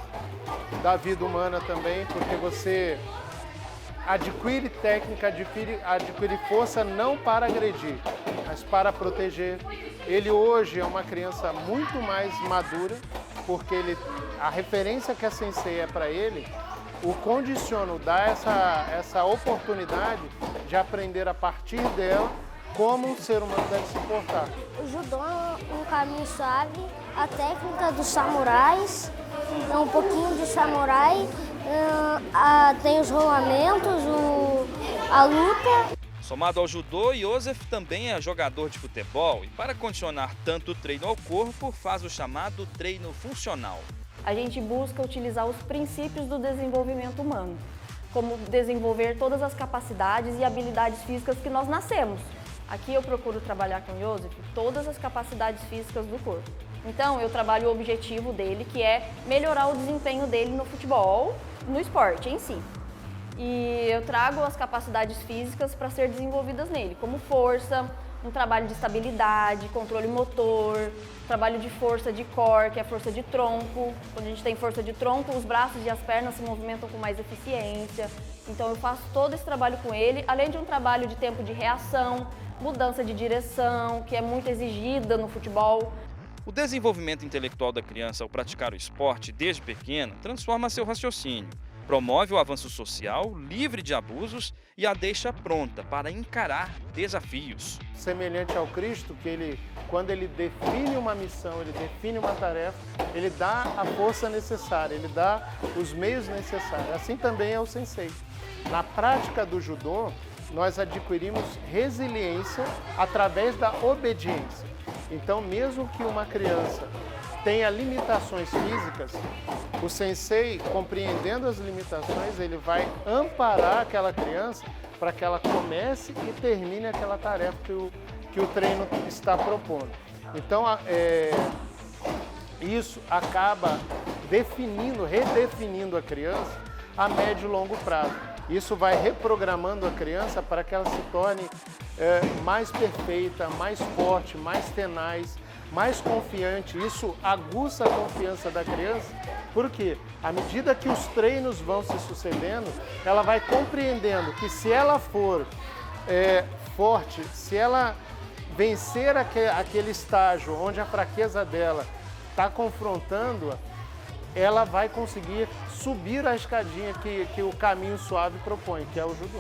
S5: da vida humana também, porque você adquire técnica, adquire força não para agredir, mas para proteger. Ele hoje é uma criança muito mais madura, porque a referência que a Sensei é para ele, o condiciona, dá essa oportunidade de aprender a partir dela como um ser humano deve se portar.
S8: O judô é um caminho suave, a técnica dos samurais, é um pouquinho de samurai, tem os rolamentos, a luta.
S2: Somado ao judô, Joseph também é jogador de futebol e para condicionar tanto o treino ao corpo, faz o chamado treino funcional.
S11: A gente busca utilizar os princípios do desenvolvimento humano, como desenvolver todas as capacidades e habilidades físicas que nós nascemos. Aqui eu procuro trabalhar com o Joseph todas as capacidades físicas do corpo. Então eu trabalho o objetivo dele, que é melhorar o desempenho dele no futebol, no esporte em si. E eu trago as capacidades físicas para ser desenvolvidas nele, como força, um trabalho de estabilidade, controle motor, trabalho de força de core, que é força de tronco. Quando a gente tem força de tronco, os braços e as pernas se movimentam com mais eficiência. Então eu faço todo esse trabalho com ele, além de um trabalho de tempo de reação, mudança de direção, que é muito exigida no futebol.
S2: O desenvolvimento intelectual da criança ao praticar o esporte desde pequeno transforma seu raciocínio, promove o avanço social, livre de abusos e a deixa pronta para encarar desafios.
S5: Semelhante ao Cristo, que quando ele define uma missão, ele define uma tarefa, ele dá a força necessária, ele dá os meios necessários. Assim também é o Sensei. Na prática do judô, nós adquirimos resiliência através da obediência. Então, mesmo que uma criança tenha limitações físicas, o Sensei, compreendendo as limitações, ele vai amparar aquela criança para que ela comece e termine aquela tarefa que o treino está propondo. Então, isso acaba redefinindo a criança a médio e longo prazo. Isso vai reprogramando a criança para que ela se torne mais perfeita, mais forte, mais tenaz, mais confiante. Isso aguça a confiança da criança, porque à medida que os treinos vão se sucedendo, ela vai compreendendo que se ela for forte, se ela vencer aquele estágio onde a fraqueza dela está confrontando-a, ela vai conseguir subir a escadinha que o caminho suave propõe, que é o judô.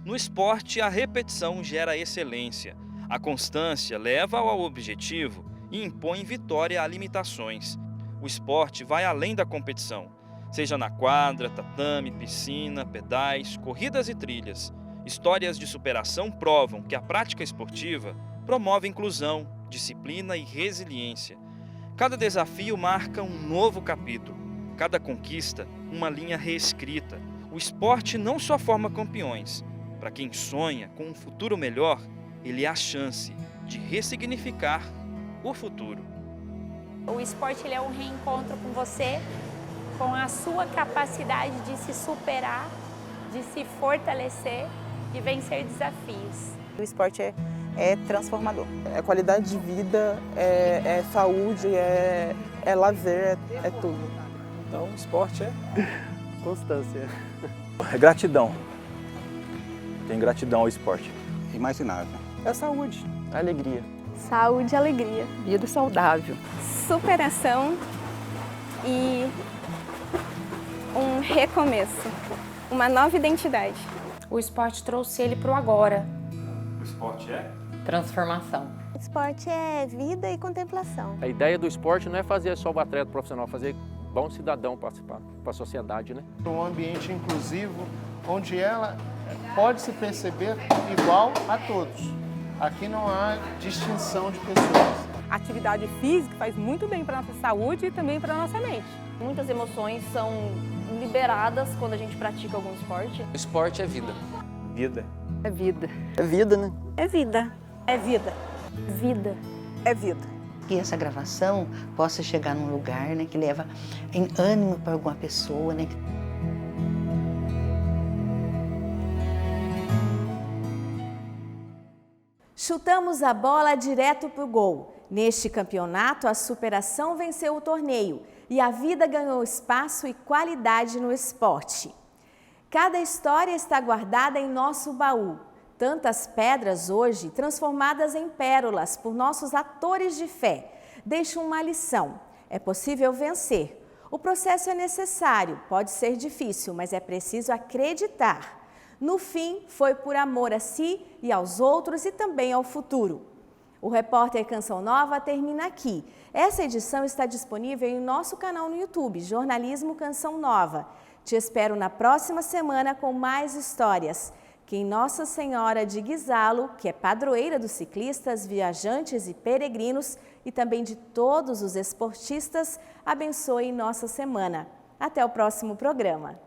S2: No esporte, a repetição gera excelência. A constância leva ao objetivo e impõe vitória a limitações. O esporte vai além da competição, seja na quadra, tatame, piscina, pedais, corridas e trilhas. Histórias de superação provam que a prática esportiva promove inclusão, disciplina e resiliência. Cada desafio marca um novo capítulo, cada conquista uma linha reescrita. O esporte não só forma campeões. Para quem sonha com um futuro melhor, ele é a chance de ressignificar o futuro.
S24: O esporte ele é um reencontro com você, com a sua capacidade de se superar, de se fortalecer e vencer desafios.
S12: O esporte é transformador. É qualidade de vida, é saúde, é lazer, é tudo.
S14: Então, o esporte é constância.
S16: É gratidão. Tem gratidão ao esporte.
S14: E mais nada.
S12: É saúde,
S14: alegria.
S27: Saúde e alegria.
S7: Vida saudável.
S27: Superação e um recomeço. Uma nova identidade.
S21: O esporte trouxe ele para o agora.
S16: O esporte é?
S21: Transformação.
S8: O esporte é vida e contemplação.
S26: A ideia do esporte não é fazer só o atleta profissional, fazer bom cidadão participar para a sociedade, né?
S5: Um ambiente inclusivo, onde ela pode se perceber igual a todos. Aqui não há distinção de pessoas.
S6: A atividade física faz muito bem para a nossa saúde e também para a nossa mente.
S11: Muitas emoções são liberadas quando a gente pratica algum esporte.
S14: O esporte é vida. Vida.
S7: É vida.
S12: É vida, né?
S9: É vida.
S27: É vida.
S11: Vida.
S12: É vida.
S23: que essa gravação possa chegar num lugar, né, que leva ânimo para alguma pessoa, né?
S1: Chutamos a bola direto para o gol. Neste campeonato, a superação venceu o torneio e a vida ganhou espaço e qualidade no esporte. Cada história está guardada em nosso baú. Tantas pedras hoje, transformadas em pérolas por nossos atores de fé, deixam uma lição. É possível vencer. O processo é necessário, pode ser difícil, mas é preciso acreditar. No fim, foi por amor a si e aos outros e também ao futuro. O Repórter Canção Nova termina aqui. Essa edição está disponível em nosso canal no YouTube, Jornalismo Canção Nova. Te espero na próxima semana com mais histórias. Que Nossa Senhora de Guisalo, que é padroeira dos ciclistas, viajantes e peregrinos, e também de todos os esportistas, abençoe nossa semana. Até o próximo programa.